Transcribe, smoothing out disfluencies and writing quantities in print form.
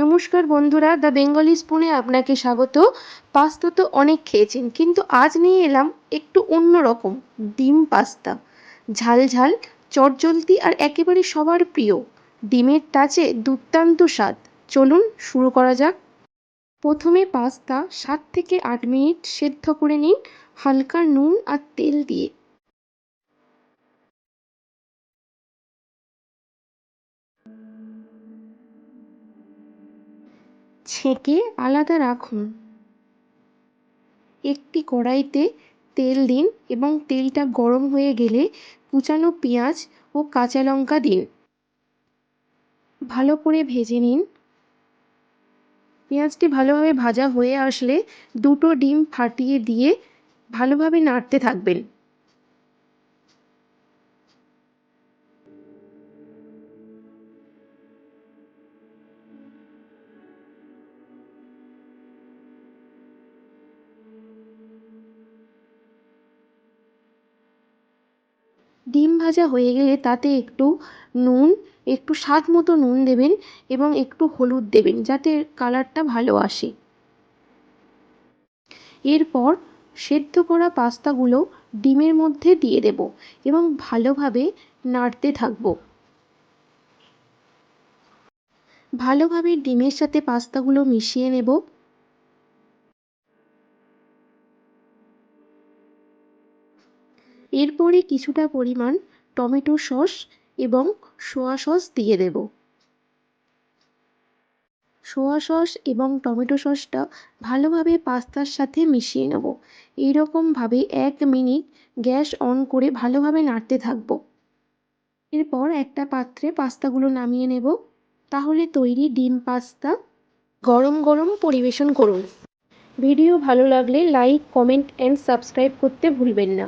নমস্কার বন্ধুরা, the Bengali স্পুনে আপনাকে স্বাগত। পাস্তা তো অনেক খেয়েছেন, কিন্তু আজ নিয়ে এলাম একটু অন্যরকম ডিম পাস্তা। ঝাল ঝাল, চটজলদি আর একেবারে সবার প্রিয়। ডিমের টাচে দুর্দান্ত স্বাদ। চলুন শুরু করা যাক। প্রথমে পাস্তা 7 থেকে 8 মিনিট সেদ্ধ করে নিন, হালকা নুন আর তেল দিয়ে। ছেঁকে আলাদা রাখুন। একটি কড়াইতে তেল দিন এবং তেলটা গরম হয়ে গেলে কুচানো পেঁয়াজ ও কাঁচা লঙ্কা দিন। ভালো করে ভেজে নিন। পেঁয়াজটি ভালোভাবে ভাজা হয়ে আসলে দুটো ডিম ফাটিয়ে দিয়ে ভালোভাবে নাড়তে থাকবেন। ডিম ভাজা হয়ে গেলে তাতে একটু নুন, একটু স্বাদ মতো নুন দেবেন এবং একটু হলুদ দেবেন যাতে কালারটা ভালো আসে। এরপর সেদ্ধ করা পাস্তাগুলো ডিমের মধ্যে দিয়ে দেব এবং ভালোভাবে নাড়তে থাকবো। ভালোভাবে ডিমের সাথে পাস্তাগুলো মিশিয়ে নেব। এরপরে কিছুটা পরিমাণ টমেটো সস এবং সোয়া সস দিয়ে দেব। সোয়া সস এবং টমেটো সসটা ভালোভাবে পাস্তার সাথে মিশিয়ে নেব। এইরকমভাবে 1 মিনিট গ্যাস অন করে ভালোভাবে নাড়তে থাকবো। এরপর একটা পাত্রে পাস্তাগুলো নামিয়ে নেব। তাহলে তৈরি ডিম পাস্তা। গরম গরম পরিবেশন করুন। ভিডিও ভালো লাগলে লাইক, কমেন্ট অ্যান্ড সাবস্ক্রাইব করতে ভুলবেন না।